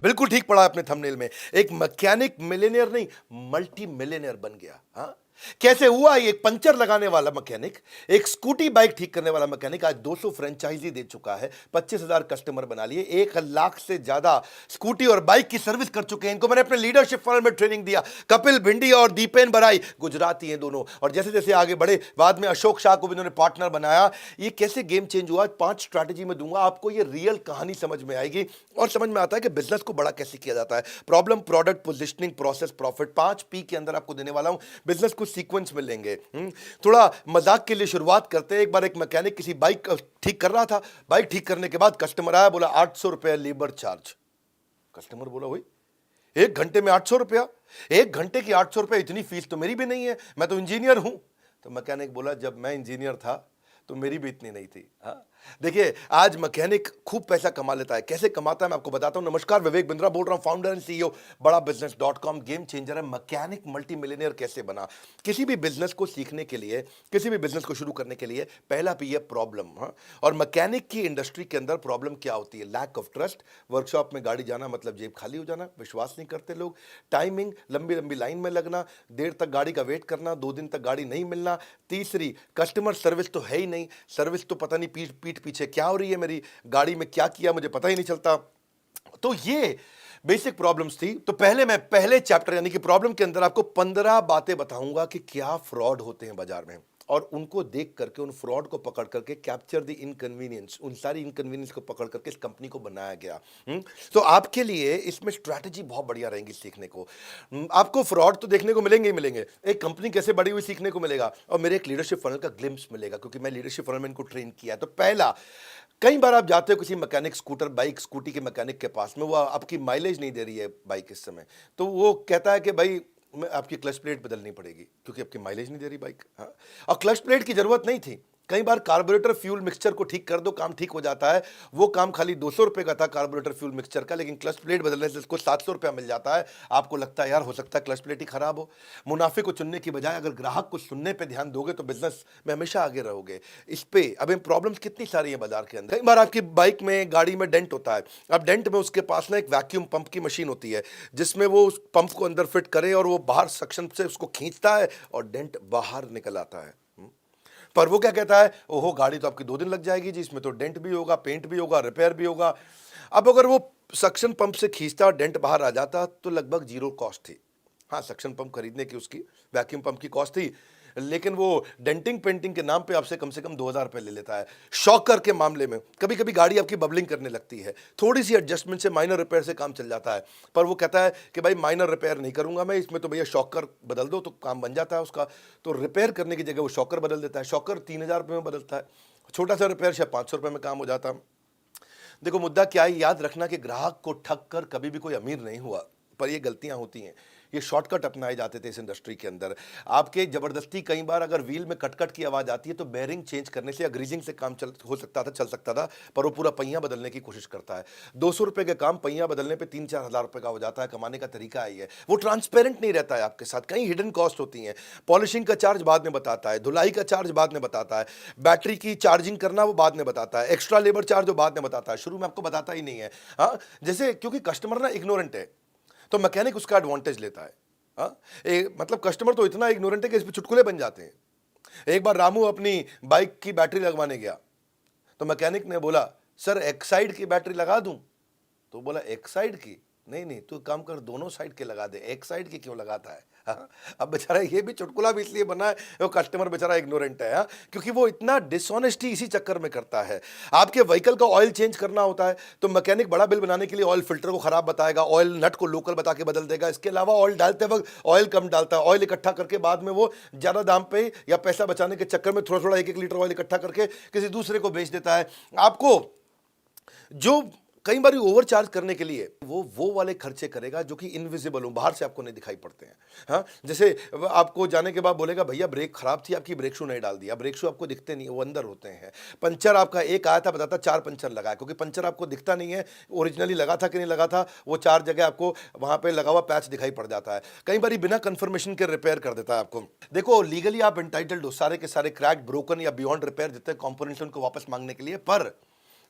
बिल्कुल ठीक पढ़ा आपने थंबनेल में। एक मैकेनिक मिलियनेयर नहीं, मल्टी मिलियनेयर बन गया। हाँ, कैसे हुआ? एक पंचर लगाने वाला मैकेनिक, एक स्कूटी बाइक ठीक करने वाला मैकेनिक आज 200 फ्रेंचाइजी दे चुका है, 25,000 कस्टमर बना लिए, 1 लाख से ज्यादा स्कूटी और बाइक की सर्विस कर चुके हैं। इनको मैंने अपने लीडरशिप फनल में ट्रेनिंग दिया। कपिल भिंडिया और दीपेन बराई गुजराती हैं दोनों, और जैसे जैसे आगे बढ़े बाद में अशोक शाह को भी इन्होंने पार्टनर बनाया। ये कैसे गेम चेंज हुआ? 5 स्ट्रैटेजी में दूंगा आपको, ये रियल कहानी समझ में आएगी और समझ में आता है कि बिजनेस को बड़ा कैसे किया जाता है। Problem, product, positioning, process, profit, 5 P के अंदर आपको देने वाला हूं। बिजनेस को सीक्वेंस में लेंगे। थोड़ा मजाक के लिए शुरुआत करते हैं। एक बार एक मैकेनिक किसी बाइक ठीक कर रहा था। बाइक ठीक करने के बाद कस्टमर आया, बोला 800 रुपया लेबर चार्ज। कस्टमर बोला, वही 1 घंटे में 800 रुपया? 1 घंटे की 800 रुपया, इतनी फीस तो मेरी भी नहीं है, मैं तो इंजीनियर हूं। तो मैकेनिक बोला, जब मैं इंजीनियर था तो मेरी भी इतनी नहीं थी। हाँ, देखिए आज मैकेनिक खूब पैसा कमा लेता है। कैसे कमाता है मैं आपको बताता हूं। नमस्कार, विवेक बिंद्रा बोल रहा हूं, फाउंडर एंड सीईओ बड़ा बिजनेस.com। गेम चेंजर है। मैकेनिक मल्टी मिलियनेयर कैसे बना? किसी भी बिजनेस को सीखने के लिए, किसी भी बिजनेस को शुरू करने के लिए पहला P है प्रॉब्लम। हाँ, और मैकेनिक की इंडस्ट्री के अंदर प्रॉब्लम क्या होती है? Lack of trust. वर्कशॉप में गाड़ी जाना मतलब जेब खाली हो जाना, विश्वास नहीं करते लोग। टाइमिंग, लंबी लंबी लाइन में लगना, देर तक गाड़ी का वेट करना, 2 दिन तक गाड़ी नहीं मिलना। तीसरी, कस्टमर सर्विस तो है ही नहीं। सर्विस तो पता नहीं पीठ पीछे क्या हो रही है, मेरी गाड़ी में क्या किया मुझे पता ही नहीं चलता। तो ये बेसिक प्रॉब्लम्स थी। तो मैं पहले चैप्टर यानी कि प्रॉब्लम के अंदर आपको 15 बातें बताऊंगा कि क्या फ्रॉड होते हैं बाजार में, और उनको देख करके, उन फ्रॉड को पकड़ करके, कैप्चर द इनकन्वीनियंस, उन सारी इनकन्वीनियंस को पकड़ करके इस कंपनी को बनाया गया। तो आपके लिए इसमें स्ट्रैटेजी बहुत बढ़िया रहेगी सीखने को। आपको फ्रॉड तो देखने को मिलेंगे ही मिलेंगे, एक कंपनी कैसे बड़ी हुई सीखने को मिलेगा, और मेरे एक लीडरशिप फनल का ग्लिम्स मिलेगा, क्योंकि मैं लीडरशिप फनल में इनको ट्रेन किया। तो पहला, कई बार आप जाते हो किसी मैकेनिक, स्कूटर बाइक स्कूटी के मैकेनिक के पास में, वो आपकी माइलेज नहीं दे रही है बाइक इस समय, तो वो कहता है कि भाई मैं आपकी क्लच प्लेट बदलनी पड़ेगी क्योंकि आपकी माइलेज नहीं दे रही बाइक। हाँ, और क्लच प्लेट की जरूरत नहीं थी। कई बार कार्बोरेटर फ्यूल मिक्सचर को ठीक कर दो, काम ठीक हो जाता है। वो काम खाली 200 रुपए का था कार्बोरेटर फ्यूल मिक्सचर का, लेकिन क्लच प्लेट बदलने से उसको 700 रुपया मिल जाता है। आपको लगता है यार हो सकता है क्लच प्लेट ही खराब हो। मुनाफे को चुनने की बजाय अगर ग्राहक को सुनने पे ध्यान दोगे तो बिजनेस में हमेशा आगे रहोगे। इस पे अब प्रॉब्लम्स कितनी सारी है बाजार के अंदर। कई बार आपकी बाइक में, गाड़ी में डेंट होता है। अब डेंट में उसके पास ना एक वैक्यूम पंप की मशीन होती है, जिसमें वो उस पंप को अंदर फिट करे और वो बाहर सक्शन से उसको खींचता है और डेंट बाहर निकल आता है। पर वो क्या कहता है, ओहो गाड़ी तो आपकी 2 दिन लग जाएगी जी, इसमें तो डेंट भी होगा, पेंट भी होगा, रिपेयर भी होगा। अब अगर वो सक्शन पंप से खींचता और डेंट बाहर आ जाता तो लगभग 0 कॉस्ट थी। हाँ, सक्शन पंप खरीदने की, उसकी वैक्यूम पंप की कॉस्ट थी, लेकिन वो डेंटिंग पेंटिंग के नाम पे आपसे कम से कम 2,000 रुपये ले लेता है। शॉकर के मामले में कभी कभी गाड़ी आपकी बबलिंग करने लगती है, थोड़ी सी एडजस्टमेंट से, माइनर रिपेयर से काम चल जाता है, पर वो कहता है कि भाई माइनर रिपेयर नहीं करूंगा मैं, इसमें तो भैया शॉकर बदल दो तो काम बन जाता है उसका। तो रिपेयर करने की जगह वो शॉकर बदल देता है। शॉकर 3,000 रुपये में बदलता है, छोटा सा रिपेयर शायद 500 रुपये में काम हो जाता है। देखो मुद्दा क्या है, याद रखना कि ग्राहक को ठग कर कभी भी कोई अमीर नहीं हुआ, पर ये गलतियां होती हैं। ये शॉर्टकट अपनाए जाते थे इस इंडस्ट्री के अंदर। आपके जबरदस्ती, कई बार अगर व्हील में कटकट की आवाज आती है तो बेयरिंग चेंज करने से या ग्रीजिंग से काम चल सकता था, पर वो पूरा पहिया बदलने की कोशिश करता है। 200 रुपए के काम पहिया बदलने पे 3-4 हजार रुपए का हो जाता है। कमाने का तरीका है ये। वो ट्रांसपेरेंट नहीं रहता है आपके साथ, कई हिडन कॉस्ट होती हैं। पॉलिशिंग का चार्ज बाद में बताता है, धुलाई का चार्ज बाद में बताता है, बैटरी की चार्जिंग करना वो बाद में बताता है, एक्स्ट्रा लेबर चार्ज वो बाद में बताता है, शुरू में आपको बताता ही नहीं है। हाँ, जैसे क्योंकि कस्टमर ना इग्नोरेंट है, तो मैकेनिक उसका एडवांटेज लेता है। हाँ, मतलब कस्टमर तो इतना इग्नोरेंट है कि इस पे चुटकुले बन जाते हैं। एक बार रामू अपनी बाइक की बैटरी लगवाने गया, तो मैकेनिक ने बोला सर एक्साइड की बैटरी लगा दूं? तो बोला एक्साइड की? नहीं नहीं, तू काम कर, दोनों साइड के लगा दे, एक साइड की क्यों लगाता है? हाँ? अब बेचारा ये भी चुटकुला भी इसलिए बना है, वो कस्टमर बेचारा इग्नोरेंट है। हाँ? क्योंकि वो इतना डिसऑनेस्टी इसी चक्कर में करता है। आपके व्हीकल का ऑयल चेंज करना होता है तो मैकेनिक बड़ा बिल बनाने के लिए ऑयल फिल्टर को खराब बताएगा, ऑयल नट को लोकल बता के बदल देगा। इसके अलावा ऑयल डालते वक्त ऑयल कम डालता है, ऑयल इकट्ठा करके बाद में वो ज्यादा दाम पे या पैसा बचाने के चक्कर में थोड़ा थोड़ा 1-1 लीटर ऑयल इकट्ठा करके किसी दूसरे को बेच देता है। आपको जो कई बार ओवर चार्ज करने के लिए वो वाले खर्चे करेगा जो कि इनविजिबल हो, बाहर से आपको नहीं दिखाई पड़ते हैं। हाँ, जैसे आपको जाने के बाद बोलेगा भैया ब्रेक खराब थी, आपकी ब्रेक शू नहीं डाल दिया। ब्रेक शू आपको दिखते नहीं, वो अंदर होते हैं। पंचर आपका एक आया था, बताता 4 पंचर लगा है, क्योंकि पंचर आपको दिखता नहीं है ओरिजिनली लगा था कि नहीं लगा था, वो 4 जगह आपको वहां पे लगा हुआ पैच दिखाई पड़ जाता है। कई बार बिना कंफर्मेशन के रिपेयर कर देता है आपको। देखो लीगली आप एंटाइटल्ड हो सारे के सारे क्रैक, ब्रोकन या बियॉन्ड रिपेयर जितने कॉम्पोनेंट्स उनको वापस मांगने के लिए, पर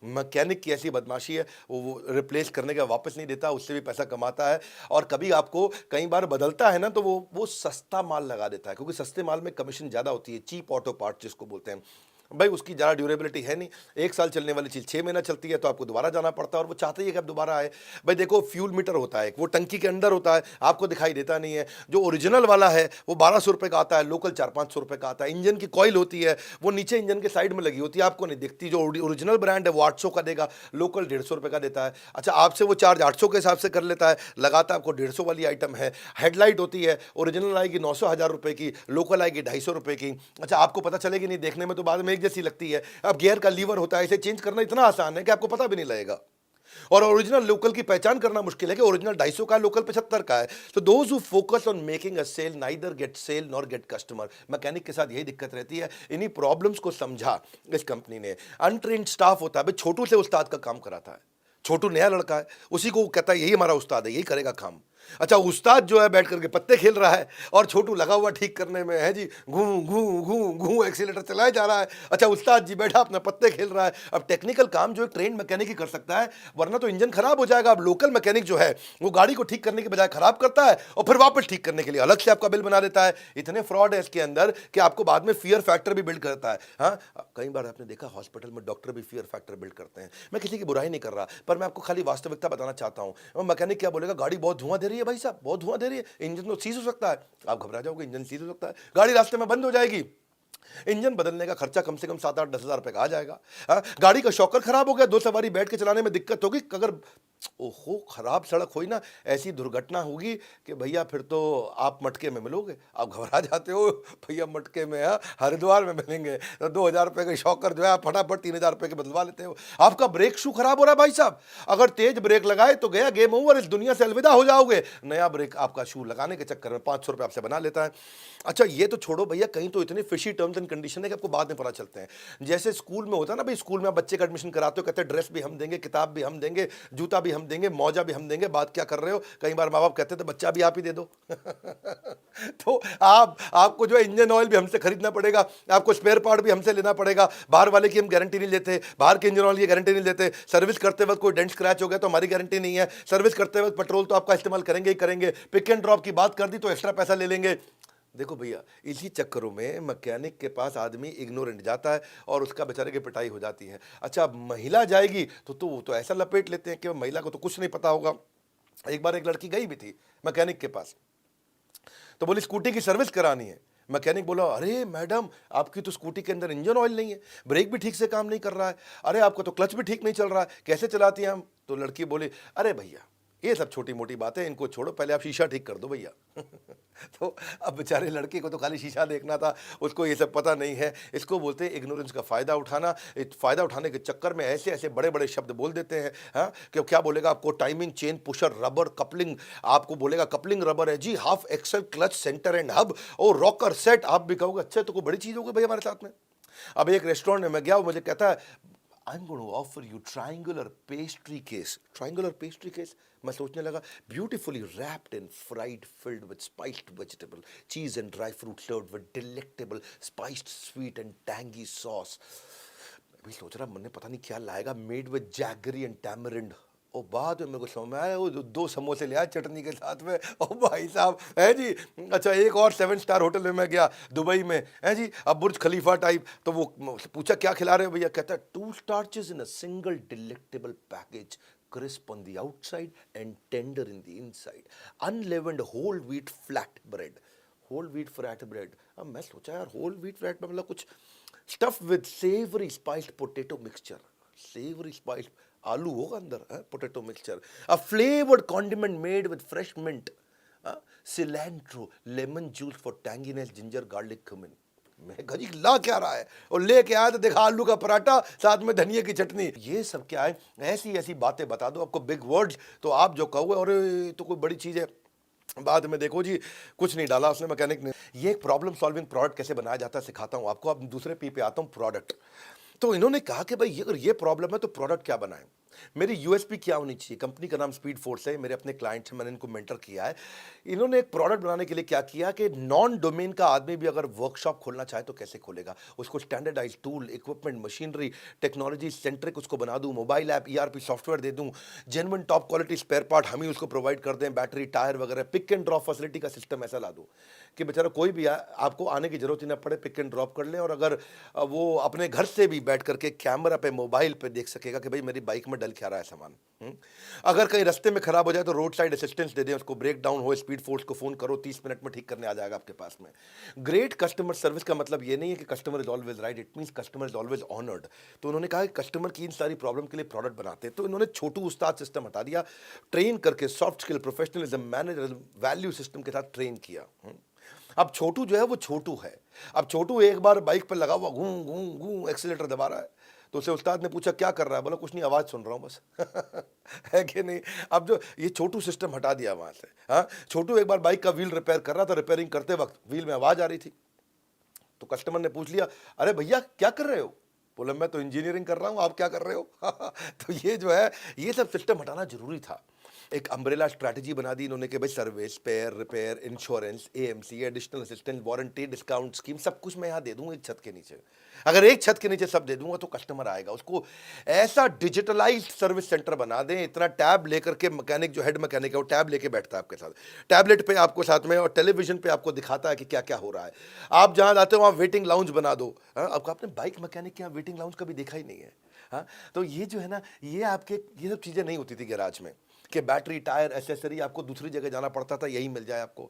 मैकेनिक की ऐसी बदमाशी है, वो रिप्लेस करने का वापस नहीं देता, उससे भी पैसा कमाता है। और कभी आपको कई बार बदलता है ना, तो वो सस्ता माल लगा देता है, क्योंकि सस्ते माल में कमीशन ज़्यादा होती है, चीप ऑटो पार्ट जिसको बोलते हैं। भाई उसकी ज़्यादा ड्यूरेबिलिटी है नहीं, 1 साल चलने वाली चीज़ 6 महीना चलती है, तो आपको दोबारा जाना पड़ता है, और वो चाहते ही है कि आप दोबारा आए। भाई देखो, फ्यूल मीटर होता है, वो टंकी के अंदर होता है, आपको दिखाई देता नहीं है। जो ओरिजिनल वाला है वो 1200 रुपये का आता है, लोकल 400-500 रुपये का आता है। इंजन की कॉइल होती है, वो नीचे इंजन के साइड में लगी होती है, आपको नहीं दिखती। जो ओरिजिनल ब्रांड है वो 800 का देगा, लोकल 150 रुपये का देता है। अच्छा, आपसे वो चार्ज 800 के हिसाब से कर लेता है, लगाता है आपको 150 वाली आइटम है। हेडलाइट होती है, ओरिजिनल आएगी 900-1000 रुपये की, लोकल आएगी 250 रुपये की। अच्छा, आपको पता चलेगी नहीं, देखने में तो बाद में एक जैसी लगती है। अब गियर का लीवर होता है, इसे चेंज करना इतना आसान है कि आपको पता भी नहीं लगेगा। और ओरिजिनल लोकल की पहचान करना मुश्किल है कि ओरिजिनल 250 का है, लोकल 75 का है। तो those who focus on making a sale neither get sale nor get customer. Mechanic के साथ यही दिक्कत रहती है। इन्हीं प्रॉब्लम्स को समझा इस कंपनी ने। अनट्रेन्ड स्टाफ होता है, भाई छोटू से उस्ताद का काम कराता है। छोटू नया लड़का है, उसी को कहता है यही हमारा उस्ताद है, यही करेगा काम। अच्छा, उस्ताद जो है बैठ करके पत्ते खेल रहा है, और छोटू लगा हुआ ठीक करने में है जी, घू घू घू घू एक्सीलेटर चलाया जा रहा है। अच्छा, उस्ताद जी बैठा अपना पत्ते खेल रहा है। अब टेक्निकल काम जो एक ट्रेंड मैकेनिक ही कर सकता है, वरना तो इंजन खराब हो जाएगा। अब लोकल मैकेनिक जो है वो गाड़ी को ठीक करने के बजाय खराब करता है, और फिर वापस ठीक करने के लिए अलग से आपका बिल बना देता है। इतने फ्रॉड है इसके अंदर कि आपको बाद में फियर फैक्टर भी बिल्ड करता है। हाँ, कई बार आपने देखा हॉस्पिटल में डॉक्टर भी फियर फैक्टर बिल्ड करते हैं। मैं किसी की बुराई नहीं कर रहा, पर मैं आपको खाली वास्तविकता बताना चाहता हूँ। मैकेनिक क्या बोलेगा, गाड़ी बहुत धुआं दे रही है भाई साहब, बहुत धुआं दे रही है, इंजन तो सीज हो सकता है। आप घबरा जाओगे, इंजन सीज हो सकता है, गाड़ी रास्ते में बंद हो जाएगी। इंजन बदलने का खर्चा कम से कम 7-8-10 हज़ार रुपए का आ जाएगा। हाँ, गाड़ी का शॉकर खराब हो गया, 2 सवारी बैठ के चलाने में दिक्कत होगी। अगर ओहो खराब सड़क हुई ना, ऐसी दुर्घटना होगी कि भैया फिर तो आप मटके में मिलोगे। आप घबरा जाते हो, भैया मटके में है, हरिद्वार में मिलेंगे। तो 2,000 रुपये का शॉकर जो है आप फटाफट 3,000 रुपये के बदलवा लेते हो। आपका ब्रेक शू खराब हो रहा है भाई साहब, अगर तेज ब्रेक लगाए तो गया, गेम ओवर, इस दुनिया से अलविदा हो जाओगे। नया ब्रेक आपका शू लगाने के चक्कर में 500 रुपये आपसे बना लेता है। अच्छा, ये तो छोड़ो भैया, कहीं तो इतने फिशी टर्म्स एंड कंडीशन है कि आपको बाद में पता चलते हैं। जैसे स्कूल में होता है ना, भाई स्कूल में आप बच्चे का एडमिशन कराते हो, कहते हैं ड्रेस भी हम देंगे, किताब भी हम देंगे, जूता भी हम देंगे, मौजा भी हम देंगे। बात क्या कर रहे हो, कई बार माँ बाप कहते थे बच्चा भी आप ही दे दो। तो आपको जो है इंजन ऑयल भी हमसे खरीदना पड़ेगा, आपको स्पेयर पार्ट भी हमसे लेना पड़ेगा। बाहर वाले की हम गारंटी नहीं लेते, बाहर के इंजन ऑयल की गारंटी नहीं लेते। सर्विस करते वक्त कोई डेंट स्क्रैच हो गया तो हमारी गारंटी नहीं है। सर्विस करते वक्त पेट्रोल तो आपका इस्तेमाल करेंगे ही करेंगे, पिक एंड ड्रॉप की बात कर दी तो एक्स्ट्रा पैसा ले लेंगे। देखो भैया, इसी चक्करों में मैकेनिक के पास आदमी इग्नोरेंट जाता है और उसका बेचारे की पिटाई हो जाती है। अच्छा, महिला जाएगी तो वो तो ऐसा लपेट लेते हैं कि महिला को तो कुछ नहीं पता होगा। एक बार एक लड़की गई भी थी मैकेनिक के पास, तो बोली स्कूटी की सर्विस करानी है। मैकेनिक बोला, अरे मैडम, आपकी तो स्कूटी के अंदर इंजन ऑयल नहीं है, ब्रेक भी ठीक से काम नहीं कर रहा है, अरे आपका तो क्लच भी ठीक नहीं चल रहा है, कैसे चलाती हैं हम? तो लड़की बोली, अरे भैया ये सब छोटी मोटी बातें, इनको छोड़ो, पहले आप शीशा ठीक कर दो भैया। तो अब बेचारे लड़के को तो खाली शीशा देखना था, उसको ये सब पता नहीं है। इसको बोलते हैं इग्नोरेंस का फ़ायदा उठाना। फ़ायदा उठाने के चक्कर में ऐसे ऐसे बड़े बड़े शब्द बोल देते हैं। हाँ, कि क्या बोलेगा आपको, timing chain pusher rubber coupling, आपको बोलेगा कपलिंग रबर है जी, half axle clutch centre and hub और रॉकर सेट। आप भी कहोगे अच्छा तो कोई बड़ी चीज़ होगी भाई हमारे साथ में। अब एक रेस्टोरेंट में मैं गया, मुझे कहता है I'm going to offer you triangular pastry case. Triangular pastry case? मैं सोचने लगा, beautifully wrapped and fried, filled with spiced vegetable, cheese and dry fruit, served with delectable spiced sweet and tangy sauce. मैं भी सोच रहा, मैंने पता नहीं क्या लाएगा, made with jaggery and tamarind. और बाद में मेरे को समझ में आया, वो 2 समोसे ले आया चटनी के साथ में। ओ भाई साहब, है जी। अच्छा, एक और 7 स्टार होटल में मैं गया दुबई में, है जी, अब बुर्ज खलीफा टाइप। तो वो पूछा क्या खिला रहे हो भैया, कहता है 2 starches in a single delectable package, crisp on the outside and tender in the inside, unleavened whole wheat flat bread. Whole wheat flat bread. अब मैं सोचा यार, होल व्हीट फ्लैट में मतलब कुछ stuff with savoury spiced potato mixture, savoury spiced आलू होगा अंदर, potato mixture, a flavoured condiment made with fresh mint, cilantro, lemon juice for tanginess, ginger, garlic, cumin. मैं गजी ला क्या रहा है, और लेके आया तो देखा आलू का पराठा, साथ में धनिया की चटनी। ये सब क्या है, ऐसी ऐसी बातें बता दो आपको, बिग वर्ड्स, तो आप जो कहोगे और तो कोई बड़ी चीज़ है, बाद में देखो जी कुछ नहीं डाला उसने मैकेनिक ने। ये एक प्रॉब्लम सॉल्विंग प्रोडक्ट कैसे बनाया जाता है सिखाता हूँ आपको। अब दूसरे पी पे आता हूँ, प्रोडक्ट। तो इन्होंने कहा कि भाई अगर ये प्रॉब्लम है तो प्रोडक्ट क्या बनाएं। मेरी यूएसपी क्या होनी चाहिए? कंपनी का नाम स्पीड फोर्स है, मेरे अपने क्लाइंट्स हैं, मैंने इनको मेंटर किया है। इन्होंने एक प्रोडक्ट बनाने के लिए क्या किया कि नॉन डोमेन का आदमी भी अगर वर्कशॉप खोलना चाहे तो कैसे खोलेगा? उसको standardised tool, equipment, machinery, technology centric उसको बना दूँ, मोबाइल ऐप, ईआरपी सॉफ्टवेयर दे दूँ, genuine top quality spare part हम ही उसको प्रोवाइड कर दें, बैटरी, टायर वगैरह, पिक एंड ड्रॉप फैसिलिटी का सिस्टम ऐसा ला दूँ कि बेचारा कोई भी आए, आपको आने की ज़रूरत ही ना पड़े, पिक एंड ड्रॉप कर ले और अगर वो अपने घर से भी बैठ करके कैमरा पे, मोबाइल पे देख सकेगा कि भाई मेरी बाइक में डल क्या रहा है सामान। अगर कहीं रास्ते में खराब हो जाए तो रोड साइड असिस्टेंस दे दें उसको, ब्रेक डाउन हो स्पीड फोर्स को फ़ोन करो, 30 मिनट में ठीक करने आ जाएगा आपके पास में। ग्रेट कस्टमर सर्विस का मतलब ये नहीं है कि customer is always right, it means customer is always honoured. तो उन्होंने कहा कि कस्टमर की इन सारी प्रॉब्लम के लिए प्रोडक्ट बनाते हैं, तो इन्होंने छोटू उस्ताद सिस्टम हटा दिया, ट्रेन करके soft skill, professionalism, manager, value system के साथ ट्रेन किया। अब छोटू जो है वो छोटू है। अब छोटू एक बार बाइक पर लगा हुआ घूं घूं घूं एक्सीलेटर दबा रहा है, तो उसे उस्ताद ने पूछा क्या कर रहा है? बोला कुछ नहीं, आवाज़ सुन रहा हूँ बस। है कि नहीं? अब जो ये छोटू सिस्टम हटा दिया वहाँ से। हाँ, छोटू एक बार बाइक का व्हील रिपेयर कर रहा था, रिपेयरिंग करते वक्त व्हील में आवाज़ आ रही थी, तो कस्टमर ने पूछ लिया, अरे भैया क्या कर रहे हो? बोला मैं तो इंजीनियरिंग कर रहा हूँ, आप क्या कर रहे हो? तो ये जो है ये सब सिस्टम हटाना जरूरी था। एक अम्ब्रेला स्ट्रैटेजी बना दी इन्होंने कि भाई service, spare, repair, insurance, AMC, additional assistance, warranty, discount scheme, सब कुछ मैं यहाँ दे दूँ एक छत के नीचे। अगर एक छत के नीचे सब दे दूंगा तो कस्टमर आएगा। उसको ऐसा डिजिटलाइज्ड सर्विस सेंटर बना दें, इतना टैब लेकर के मैकेनिक जो हेड मैकेनिक है वो टैब लेके बैठता है आपके साथ, टैबलेट पे आपको साथ में और टेलीविजन पे आपको दिखाता है कि क्या क्या हो रहा है। आप जहाँ जाते हो वहाँ वेटिंग लाउंज बना दो। हाँ, आपको आपने बाइक मैकेनिक के यहाँ वेटिंग लाउंज कभी देखा ही नहीं है। हाँ, तो ये जो है ना, ये आपके ये सब चीज़ें नहीं होती थी गैराज में कि बैटरी, टायर, एसेसरी आपको दूसरी जगह जाना पड़ता था, यही मिल जाए आपको।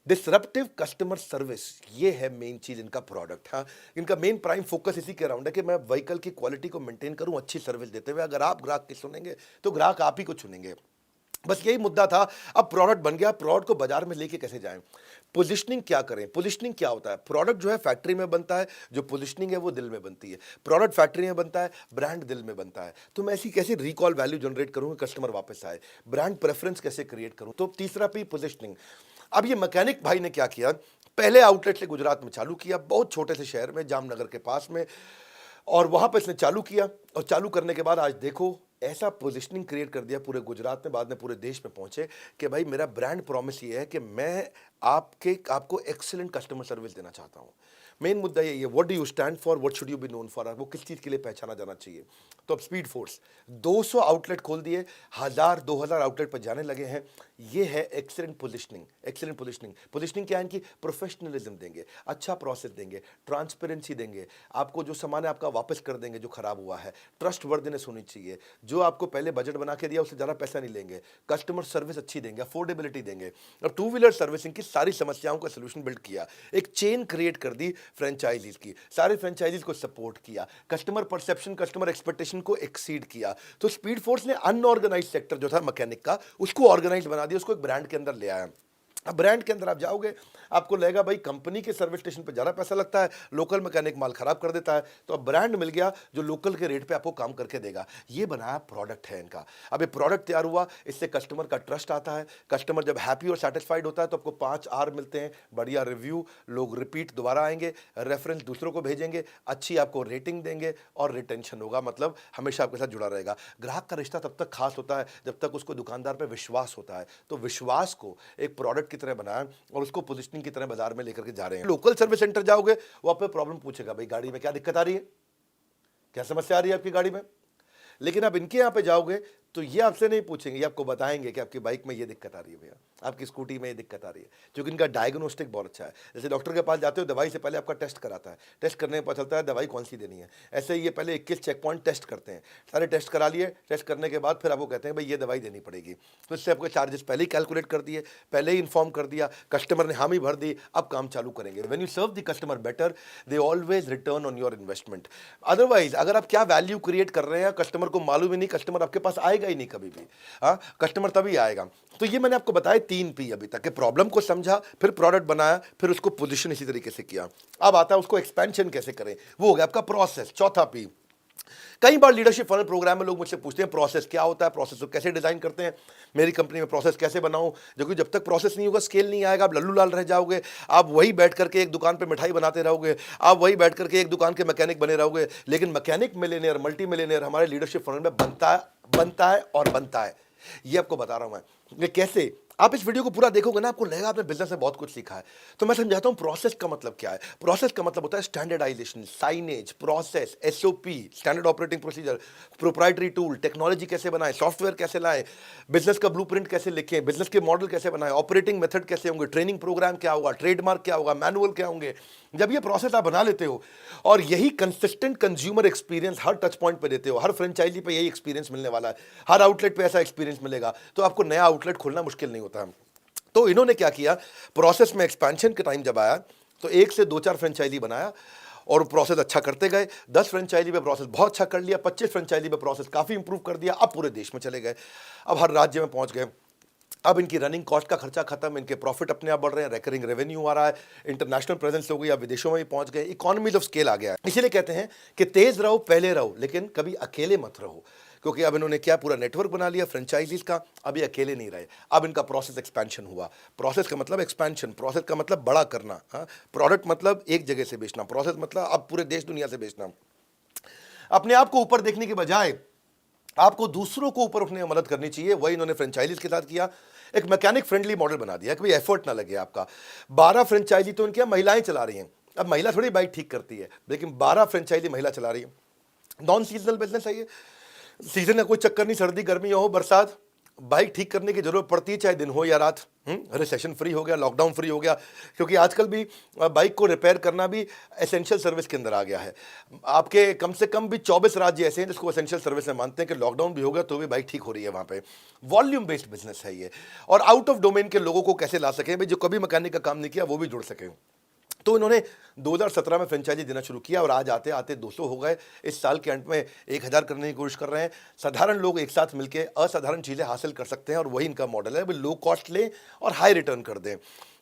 डिसरप्टिव कस्टमर सर्विस, ये है मेन चीज़ इनका प्रोडक्ट। हाँ, इनका मेन प्राइम फोकस इसी के अराउंड है कि मैं व्हीकल की क्वालिटी को मेंटेन करूं अच्छी सर्विस देते हुए। अगर आप ग्राहक की सुनेंगे तो ग्राहक आप ही को चुनेंगे, बस यही मुद्दा था। अब प्रोडक्ट बन गया, प्रोडक्ट को बाजार में लेके कैसे जाएं, पोजिशनिंग क्या करें। पोजिशनिंग क्या होता है? प्रोडक्ट जो है फैक्ट्री में बनता है, जो पोजिशनिंग है वो दिल में बनती है। प्रोडक्ट फैक्ट्री में बनता है, ब्रांड दिल में बनता है। तो मैं ऐसी कैसे रिकॉल वैल्यू जनरेट करूंगा, कस्टमर वापस आए, ब्रांड प्रेफरेंस कैसे क्रिएट करूं। तो तीसरा पी पोजिशनिंग। अब ये मैकेनिक भाई ने क्या किया, पहले आउटलेट से गुजरात में चालू किया, बहुत छोटे से शहर में, जामनगर के पास में, और वहाँ पर इसने चालू किया। और चालू करने के बाद आज देखो ऐसा पोजीशनिंग क्रिएट कर दिया पूरे गुजरात में, बाद में पूरे देश में पहुंचे कि भाई मेरा ब्रांड प्रॉमिस ये है कि मैं आपको एक्सीलेंट कस्टमर सर्विस देना चाहता हूँ। मेन मुद्दा ये है, what do you stand for, what should you be known for, वो किस चीज़ के लिए पहचाना जाना चाहिए। तो अब स्पीड फोर्स 200 आउटलेट खोल दिए, 1000-2000 आउटलेट पर जाने लगे हैं। ये है excellent positioning. Excellent positioning, positioning क्या है इनकी? प्रोफेशनलिज्म देंगे, अच्छा प्रोसेस देंगे, ट्रांसपेरेंसी देंगे, आपको जो सामान है आपका वापस कर देंगे जो खराब हुआ है, ट्रस्ट वर्दीनेस होनी चाहिए, जो आपको पहले बजट बना के दिया उससे ज़्यादा पैसा नहीं लेंगे, कस्टमर सर्विस अच्छी देंगे, अफोर्डेबिलिटी देंगे। और टू व्हीलर सर्विसिंग की सारी समस्याओं का सोल्यूशन बिल्ड किया, एक चेन क्रिएट कर दी फ्रेंचाइजीज की, सारे फ्रेंचाइजीज को सपोर्ट किया, कस्टमर परसेप्शन, कस्टमर एक्सपेक्टेशन को एक्सीड किया। तो स्पीड फोर्स ने अनऑर्गेनाइज सेक्टर जो था मैकेनिक का, उसको ऑर्गेनाइज बना दिया, उसको एक ब्रांड के अंदर ले आया। अब ब्रांड के अंदर आप जाओगे, आपको लगेगा भाई कंपनी के सर्विस स्टेशन पे ज़्यादा पैसा लगता है, लोकल मैकेनिक माल खराब कर देता है। तो अब ब्रांड मिल गया जो लोकल के रेट पे आपको काम करके देगा। ये बनाया प्रोडक्ट है इनका। अब ये प्रोडक्ट तैयार हुआ, इससे कस्टमर का ट्रस्ट आता है। कस्टमर जब हैप्पी और सेटिस्फाइड होता है तो आपको 5 आर मिलते हैं, बढ़िया रिव्यू, लोग रिपीट दोबारा आएंगे, रेफरेंस दूसरों को भेजेंगे, अच्छी आपको रेटिंग देंगे और रिटेंशन होगा, मतलब हमेशा आपके साथ जुड़ा रहेगा। ग्राहक का रिश्ता तब तक खास होता है जब तक उसको दुकानदार पर विश्वास होता है। तो विश्वास को एक प्रोडक्ट की तरह बनाया और उसको पोजीशनिंग की तरह बाजार में लेकर के जा रहे हैं। लोकल सर्विस सेंटर जाओगे, वो आप पे प्रॉब्लम पूछेगा, भाई गाड़ी में क्या दिक्कत आ रही है, क्या समस्या आ रही है आपकी गाड़ी में। लेकिन आप इनके यहाँ पे जाओगे तो ये आपसे नहीं पूछेंगे, ये आपको बताएंगे कि आपकी बाइक में ये दिक्कत आ रही है भैया, आपकी स्कूटी में ये दिक्कत आ रही है। क्योंकि इनका डायग्नोस्टिक बहुत अच्छा है। जैसे डॉक्टर के पास जाते हो, दवाई से पहले आपका टेस्ट कराता है, टेस्ट करने में पता चलता है दवाई कौन सी देनी है। ऐसे ही ये पहले 21 चेक पॉइंट टेस्ट करते हैं, सारे टेस्ट करा लिए, टेस्ट करने के बाद फिर आपको कहते हैं भाई ये दवाई देनी पड़ेगी। तो इससे आपको चार्जेस पहले ही कैलकुलेट कर दिए, पहले ही इन्फॉर्म कर दिया, कस्टमर ने हामी भर दी, अब काम चालू करेंगे। When you serve the customer better, they always return on your investment. Otherwise अगर आप क्या वैल्यू क्रिएट कर रहे हैं, कस्टमर को मालूम ही नहीं, कस्टमर आपके पास आएगा ही नहीं कभी भी। हाँ, कस्टमर तभी आएगा। तो ये मैंने आपको बताया 3 पी अभी तक, प्रॉब्लम को समझा, फिर प्रोडक्ट बनाया, फिर उसको पोजीशन इसी तरीके से किया। अब आता है उसको एक्सपेंशन कैसे करें, वो हो गया आपका प्रोसेस, चौथा पी। कई बार लीडरशिप फनल प्रोग्राम में लोग मुझसे पूछते हैं प्रोसेस क्या होता है, प्रोसेस को कैसे डिजाइन करते हैं, मेरी कंपनी में प्रोसेस कैसे बनाऊं, जो कि जब तक प्रोसेस नहीं होगा स्केल नहीं आएगा, आप लल्लू लाल रह जाओगे। आप वही बैठ करके एक दुकान पे मिठाई बनाते रहोगे, आप वही बैठ करके एक दुकान के मैकेनिक बने रहोगे। लेकिन मैकेनिक मिलियनेयर, मल्टी मिलियनेयर हमारे लीडरशिप फनल में बनता है और बनता है। ये आपको बता रहा हूं मैं कि कैसे। आप इस वीडियो को पूरा देखोगे ना, आपको लगेगा आपने बिजनेस में बहुत कुछ सीखा है। तो मैं समझाता हूं प्रोसेस का मतलब क्या है। प्रोसेस का मतलब होता है standardisation, signage, process, SOP, standard operating procedure, proprietary tool, technology कैसे बनाएं, सॉफ्टवेयर कैसे लाएं, बिजनेस का ब्लूप्रिंट कैसे लिखें, बिजनेस के मॉडल कैसे बनाएं, ऑपरेटिंग मेथड कैसे होंगे, ट्रेनिंग प्रोग्राम क्या होगा, ट्रेडमार्क क्या होगा, मैनुअल क्या होंगे। जब ये प्रोसेस आप बना लेते हो और यही कंसिस्टेंट कंज्यूमर एक्सपीरियंस हर टच पॉइंट पे देते हो, हर फ्रेंचाइजी पे यही एक्सपीरियंस मिलने वाला है, हर आउटलेट पे ऐसा एक्सपीरियंस मिलेगा, तो आपको नया आउटलेट खोलना मुश्किल नहीं होता है। तो इन्होंने क्या किया, प्रोसेस में एक्सपेंशन के टाइम जब आया तो एक से दो चार फ्रेंचाइजी बनाया और प्रोसेस अच्छा करते गए। 10 फ्रेंचाइजी पे प्रोसेस बहुत अच्छा कर लिया, 25 फ्रेंचाइजी पे प्रोसेस काफ़ी इंप्रूव कर दिया। अब पूरे देश में चले गए, अब हर राज्य में पहुंच गए। अब इनकी रनिंग कॉस्ट का खर्चा खत्म, इनके प्रॉफिट अपने आप बढ़ रहे हैं, रिकरिंग रेवेन्यू आ रहा है, इंटरनेशनल प्रेजेंस हो गई, अब विदेशों में भी पहुंच गए, इकोनॉमीज ऑफ स्केल आ गया है। इसीलिए कहते हैं कि तेज रहो, पहले रहो, लेकिन कभी अकेले मत रहो। क्योंकि अब इन्होंने क्या पूरा नेटवर्क बना लिया फ्रेंचाइजीज का, अभी अकेले नहीं रहे। अब इनका प्रोसेस एक्सपेंशन हुआ। प्रोसेस का मतलब एक्सपेंशन, प्रोसेस का मतलब बड़ा करना, हाँ। प्रोडक्ट मतलब एक जगह से बेचना, प्रोसेस मतलब अब पूरे देश दुनिया से बेचना। अपने आप को ऊपर देखने के बजाय आपको दूसरों को ऊपर उठने में मदद करनी चाहिए। वही इन्होंने फ्रेंचाइजीज के साथ किया। एक मैकेनिक फ्रेंडली मॉडल बना दिया, कोई एफर्ट ना लगे आपका। 12 फ्रेंचाइजी तो इनके महिलाएं चला रही हैं। अब महिला थोड़ी बाइक ठीक करती है, लेकिन 12 फ्रेंचाइजी महिला चला रही है। नॉन सीजनल बिजनेस है ये, सीजन का कोई चक्कर नहीं, सर्दी गर्मी हो बरसात, बाइक ठीक करने की जरूरत पड़ती है, चाहे दिन हो या रात। रिसेशन फ्री हो गया, लॉकडाउन फ्री हो गया, क्योंकि आजकल भी बाइक को रिपेयर करना भी एसेंशियल सर्विस के अंदर आ गया है। आपके कम से कम भी 24 राज्य ऐसे हैं जिसको एसेंशियल सर्विस में मानते हैं कि लॉकडाउन भी हो गया तो भी बाइक ठीक हो रही है वहाँ पे। वॉल्यूम बेस्ड बिजनेस है ये। और आउट ऑफ डोमेन के लोगों को कैसे ला सकें भाई, जो कभी मैकेनिक का काम नहीं किया वो भी जुड़ सकें। तो इन्होंने 2017 में फ्रेंचाइजी देना शुरू किया और आज आते आते 200 हो गए। इस साल के अंत में 1000 करने की कोशिश कर रहे हैं। साधारण लोग एक साथ मिलकर असाधारण चीज़ें हासिल कर सकते हैं और वही इनका मॉडल है, भाई लो कॉस्ट लें और हाई रिटर्न कर दें।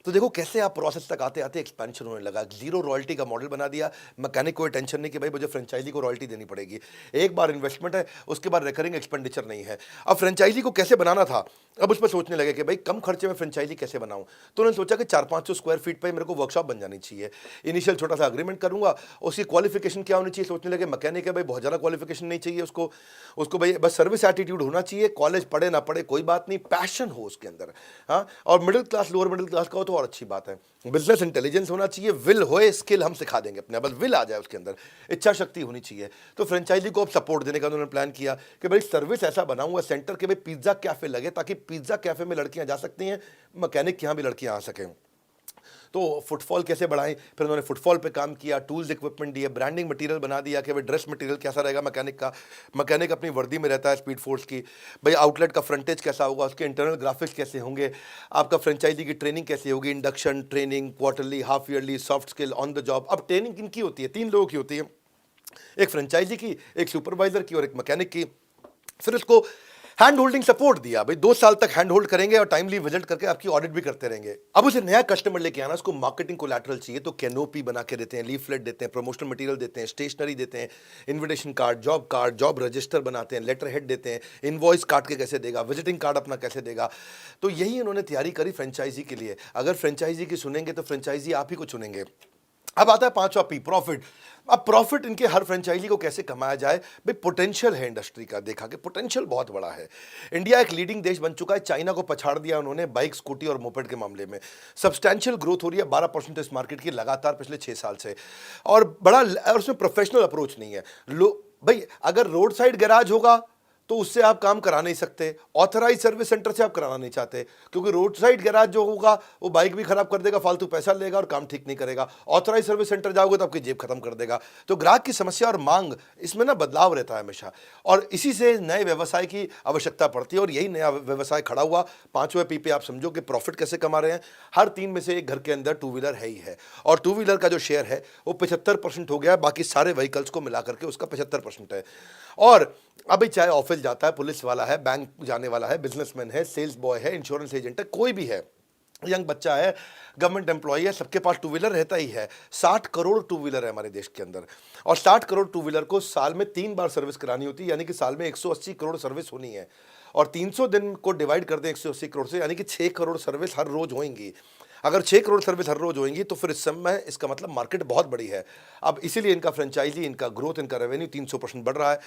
तो देखो कैसे आप प्रोसेस तक आते आते एक्सपेंशन होने लगा। जीरो रॉयल्टी का मॉडल बना दिया। मैकेनिक कोई टेंशन नहीं कि भाई मुझे फ्रेंचाइजी को रॉयल्टी देनी पड़ेगी, एक बार इन्वेस्टमेंट है, उसके बाद रिकरिंग एक्सपेंडिचर नहीं है। अब फ्रेंचाइजी को कैसे बनाना था, अब उस पर सोचने लगे कि भाई कम खर्चे में फ्रेंचाइजी कैसे बनाऊं। तो उन्होंने सोचा कि 400-500 स्क्वायर फीट पर मेरे को वर्कशॉप बन जानी चाहिए। इनिशियल छोटा सा अग्रीमेंट करूंगा, उसकी क्वालिफिकेशन क्या होनी चाहिए, सोचने लगे मैकेनिक है भाई बहुत ज़्यादा क्वालिफिकेशन नहीं चाहिए उसको, उसको भाई बस सर्विस एटीट्यूड होना चाहिए, कॉलेज पढ़े ना पढ़े कोई बात नहीं, पैशन हो उसके अंदर, हाँ। और middle class, lower middle class का हो तो और अच्छी बात है। बिजनेस इंटेलिजेंस होना चाहिए, विल होए, स्किल हम सिखा देंगे अपने, बस विल आ जाए उसके अंदर, इच्छा शक्ति होनी चाहिए। तो फ्रेंचाइजी को अब सपोर्ट देने का उन्होंने प्लान किया कि भाई सर्विस ऐसा बनाऊंगा सेंटर के भाई पिज्जा कैफे लगे, ताकि पिज्जा कैफे में लड़कियां जा सकती हैं, मैकेनिक के यहाँ भी लड़कियां आ सकें। तो फुटफॉल कैसे बढ़ाएं, फिर उन्होंने फुटफॉल पे काम किया, टूल्स इक्विपमेंट दिए, ब्रांडिंग मटेरियल बना दिया कि भाई ड्रेस मटेरियल कैसा रहेगा मैकेनिक का। मैकेनिक अपनी वर्दी में रहता है स्पीड फोर्स की, भाई आउटलेट का फ्रंटेज कैसा होगा, उसके इंटरनल ग्राफिक्स कैसे होंगे, आपका फ्रेंचाइजी की ट्रेनिंग कैसे होगी, induction training, quarterly, half yearly, soft skill, on the job. अब ट्रेनिंग किनकी होती है, 3 लोगों की होती है, एक फ्रेंचाइजी की, एक सुपरवाइजर की और एक मैकेनिक की। फिर इसको हैंड होल्डिंग सपोर्ट दिया, भाई 2 साल तक हैंड होल्ड करेंगे और टाइमली विजिट करके आपकी ऑडिट भी करते रहेंगे। अब उसे नया कस्टमर लेके आना, उसको मार्केटिंग कोलैटरल चाहिए, तो कैनोपी बना के देते हैं, लीफलेट देते हैं, प्रमोशनल मटेरियल देते हैं, स्टेशनरी देते हैं, इन्विटेशन कार्ड, जॉब रजिस्टर बनाते हैं, लेटर हेड देते हैं, इनवॉइस काट के कैसे देगा, विजिटिंग कार्ड अपना कैसे देगा। तो यही इन्होंने तैयारी करी फ्रेंचाइजी के लिए। अगर फ्रेंचाइजी की सुनेंगे तो फ्रेंचाइजी आप ही को चुनेंगे। अब आता है 5वां पी, प्रॉफिट। अब प्रॉफिट इनके हर फ्रेंचाइजी को कैसे कमाया जाए, भाई पोटेंशियल है इंडस्ट्री का, देखा कि पोटेंशियल बहुत बड़ा है। इंडिया एक लीडिंग देश बन चुका है, चाइना को पछाड़ दिया उन्होंने बाइक, स्कूटी और मोपेड के मामले में। सब्सटैंशियल ग्रोथ हो रही है 12% इस मार्केट की लगातार पिछले 6 साल से, और और उसमें प्रोफेशनल अप्रोच नहीं है। भाई अगर रोड साइड गैराज होगा तो उससे आप काम करा नहीं सकते, ऑथराइज सर्विस सेंटर से आप कराना नहीं चाहते, क्योंकि रोड साइड गैराज जो होगा वो बाइक भी खराब कर देगा, फालतू पैसा लेगा और काम ठीक नहीं करेगा। ऑथराइज सर्विस सेंटर जाओगे तो आपकी जेब खत्म कर देगा। तो ग्राहक की समस्या और मांग, इसमें ना बदलाव रहता है हमेशा, और इसी से नए व्यवसाय की आवश्यकता पड़ती है, और यही नया व्यवसाय खड़ा हुआ। 5वें पी पे आप समझो कि प्रॉफिट कैसे कमा रहे हैं। हर 3 में से एक घर के अंदर 2 व्हीलर है ही है, और 2 व्हीलर का जो शेयर है वो 75% हो गया, बाकी सारे व्हीकल्स को मिलाकर के उसका 75% है। और अभी चाहे ऑफिस जाता है, पुलिस वाला है, बैंक जाने वाला है, बिजनेसमैन है, सेल्स बॉय है, इंश्योरेंस एजेंट है, कोई भी है, यंग बच्चा है, गवर्नमेंट एम्प्लॉय है, सबके पास टू व्हीलर रहता ही है। 60 करोड़ टू व्हीलर है हमारे देश के अंदर, और 60 करोड़ टू व्हीलर को साल में 3 बार सर्विस करानी होती है, यानी कि साल में 180 करोड़ सर्विस होनी है। और 300 दिन को डिवाइड कर दें 180 करोड़ से, यानी कि 6 करोड़ सर्विस हर रोज होंगी। अगर 6 करोड़ सर्विस हर रोज होंगी तो फिर इस समय इसका मतलब मार्केट बहुत बड़ी है। अब इसीलिए इनका फ्रेंचाइजी, इनका ग्रोथ, इनका रेवेन्यू 300% बढ़ रहा है।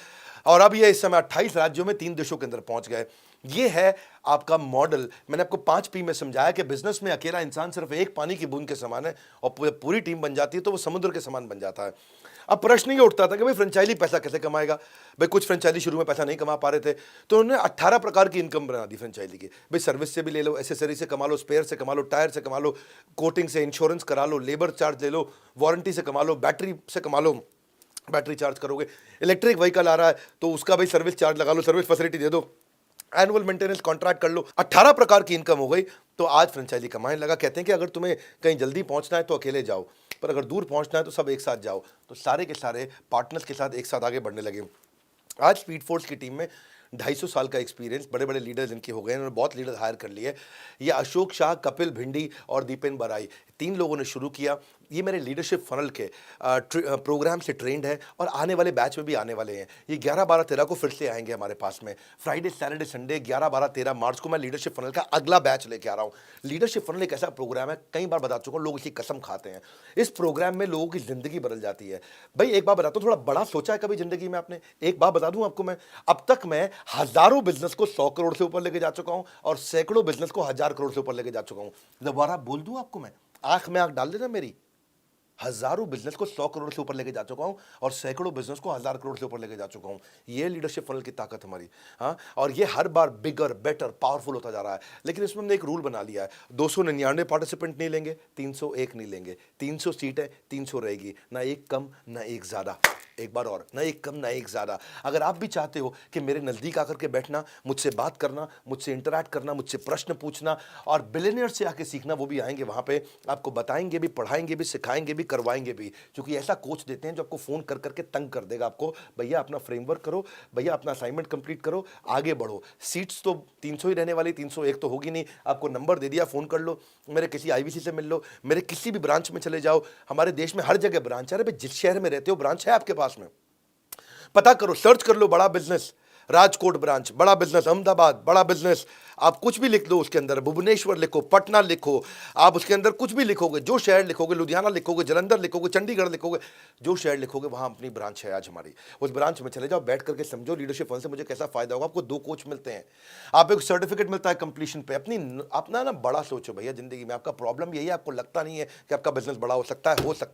और अब ये इस समय 28 राज्यों में 3 देशों के अंदर पहुंच गए। ये है आपका मॉडल। मैंने आपको 5 पी में समझाया कि बिजनेस में अकेला इंसान सिर्फ एक पानी की बूंद के समान है, और पूरी टीम बन जाती है तो वो समुद्र के समान बन जाता है। अब प्रश्न ये उठता था कि भाई फ्रेंचाइजी पैसा कैसे कमाएगा। भाई कुछ फ्रेंचाइजी शुरू में पैसा नहीं कमा पा रहे थे, तो उन्होंने 18 प्रकार की इनकम बना दी फ्रेंचाइजी की। भाई सर्विस से भी ले लो, एसेसरी से कमा लो, स्पेयर से कमा लो, टायर से कमा लो, कोटिंग से, इंश्योरेंस करा लो, लेबर चार्ज ले लो, वारंटी से कमा लो, बैटरी से कमा लो, बैटरी चार्ज करोगे, इलेक्ट्रिक व्हीकल आ रहा है तो उसका भाई सर्विस चार्ज लगा लो, सर्विस फैसिलिटी दे दो, एनुअल मेंटेनेंस कॉन्ट्रैक्ट कर लो। 18 प्रकार की इनकम हो गई। तो आज फ्रेंचाइजी कमाने लगा। कहते हैं कि अगर तुम्हें कहीं जल्दी पहुंचना है तो अकेले जाओ, पर अगर दूर पहुंचना है तो सब एक साथ जाओ। तो सारे के सारे पार्टनर्स के साथ एक साथ आगे बढ़ने लगे। आज स्पीड फोर्स की टीम में 250 साल का एक्सपीरियंस, बड़े बड़े लीडर्स इनके हो गए, इन्होंने बहुत लीडर हायर कर लिए। ये अशोक शाह, कपिल भिंडी और दीपेन बराई, 3 लोगों ने शुरू किया। ये मेरे लीडरशिप फनल के प्रोग्राम से ट्रेंड है और आने वाले बैच में भी आने वाले हैं। ये 11, 12, 13 को फिर से आएंगे हमारे पास में। फ्राइडे, सैटरडे, संडे 11, 12, 13 मार्च को मैं लीडरशिप फनल का अगला बैच लेके आ रहा हूँ। लीडरशिप फनल एक ऐसा प्रोग्राम है, कई बार बता चुका हूँ, लोग इसकी कसम खाते हैं। इस प्रोग्राम में लोगों की जिंदगी बदल जाती है। भाई एक बात बताता हूँ, थोड़ा बड़ा सोचा है कभी जिंदगी में आपने? एक बात बता दूं आपको मैं, अब तक मैं हजारों बिजनेस को 100 करोड़ से ऊपर लेके जा चुका हूं और सैकड़ों बिजनेस को 1000 करोड़ से ऊपर लेके जा चुका हूं। दोबारा बोल दूं आपको मैं, आंख में आंख डाल देना मेरी, हजारों बिजनेस को 100 करोड़ से ऊपर लेके जा चुका हूं और सैकड़ों बिजनेस को 1000 करोड़ से ऊपर लेके जा चुका हूं। ये लीडरशिप फनल की ताकत हमारी। हाँ, और ये हर बार बिगर, बेटर, पावरफुल होता जा रहा है। लेकिन इसमें हमने एक रूल बना लिया है, 299 पार्टिसिपेंट नहीं लेंगे, 301 नहीं लेंगे। 300 सीट है, 300 रहेगी, ना एक कम ना एक ज्यादा। एक बार और, ना एक कम ना एक ज्यादा। अगर आप भी चाहते हो कि मेरे नजदीक आकर के बैठना, मुझसे बात करना, मुझसे इंटरैक्ट करना, मुझसे प्रश्न पूछना और बिलियनियर से आके सीखना, वो भी आएंगे वहां पे, आपको बताएंगे भी, पढ़ाएंगे भी, सिखाएंगे भी, करवाएंगे भी। क्योंकि ऐसा कोच देते हैं जो आपको फोन कर करके तंग कर देगा आपको, भैया अपना फ्रेमवर्क करो, भैया अपना असाइनमेंट कंप्लीट करो, आगे बढ़ो। सीट्स तो 300 ही रहने वाली, 301 तो होगी नहीं। आपको नंबर दे दिया, फोन कर लो, मेरे किसी आईवीसी से मिल लो, मेरे किसी भी ब्रांच में चले जाओ। हमारे देश में हर जगह ब्रांच है। अरे जिस शहर में रहते हो ब्रांच है आपके पास में, पता करो, सर्च कर लो, बड़ा बिजनेस राजकोट ब्रांच, बड़ा बिजनेस अहमदाबाद, बड़ा बिजनेस, आप कुछ भी लिख दो उसके अंदर, भुवनेश्वर लिखो, पटना लिखो, आप उसके अंदर कुछ भी लिखोगे, जो शहर लिखोगे, लुधियाना लिखोगे, जलंधर लिखोगे, चंडीगढ़ लिखोगे, जो शहर लिखोगे वहां अपनी ब्रांच है आज हमारी। उस ब्रांच में चले जाओ, बैठ करके समझो लीडरशिप फन से मुझे कैसा फायदा होगा। आपको 2 कोच मिलते हैं, आप एक सर्टिफिकेट मिलता है कंप्लीशन पे। अपना ना बड़ा सोचो भैया जिंदगी में। आपका प्रॉब्लम यही है, आपको लगता नहीं है कि आपका बिजनेस बड़ा हो सकता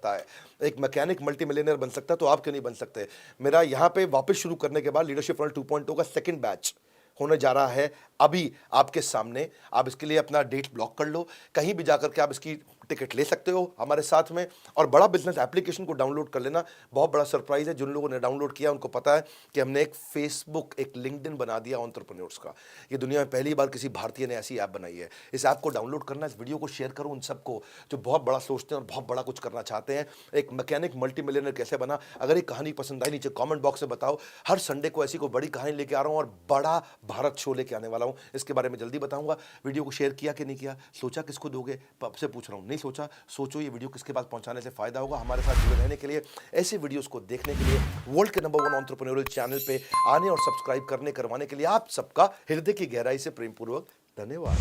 है, एक मैकेनिक मल्टी मिलियनर बन सकता है, तो आप क्यों नहीं बन सकते? मेरा यहाँ पे वापस शुरू करने के बाद लीडरशिप फनल 2.0 का सेकंड बैच होने जा रहा है अभी आपके सामने। आप इसके लिए अपना डेट ब्लॉक कर लो, कहीं भी जाकर के आप इसकी टिकट ले सकते हो हमारे साथ में। और बड़ा बिजनेस एप्लीकेशन को डाउनलोड कर लेना। बहुत बड़ा सरप्राइज है, जिन लोगों ने डाउनलोड किया उनको पता है कि हमने एक फेसबुक, एक लिंक्डइन बना दिया एंटरप्रेन्योर्स का। ये दुनिया में पहली बार किसी भारतीय ने ऐसी ऐप बनाई है। इस ऐप को डाउनलोड करना, इस वीडियो को शेयर करो उन सबको जो बहुत बड़ा सोचते हैं और बहुत बड़ा कुछ करना चाहते हैं। एक मैकेनिक मल्टी मिलियनर कैसे बना? अगर एक कहानी पसंद आई, नीचे कॉमेंट बॉक्स में बताओ। हर संडे को ऐसी कोई बड़ी कहानी लेके आ रहा हूँ और बड़ा भारत शो लेके आने वाला हूँ, इसके बारे में जल्दी बताऊंगा। वीडियो को शेयर किया कि नहीं किया, सोचा किसको दोगे, आपसे पूछ रहा हूँ, नहीं सोचा, सोचो ये वीडियो किसके पास पहुंचाने से फायदा होगा। हमारे साथ जुड़े रहने के लिए, ऐसे वीडियोस को देखने के लिए, वर्ल्ड के नंबर 1 एंटरप्रेन्योरियल चैनल पे आने और सब्सक्राइब करवाने के लिए आप सबका हृदय की गहराई से प्रेमपूर्वक धन्यवाद।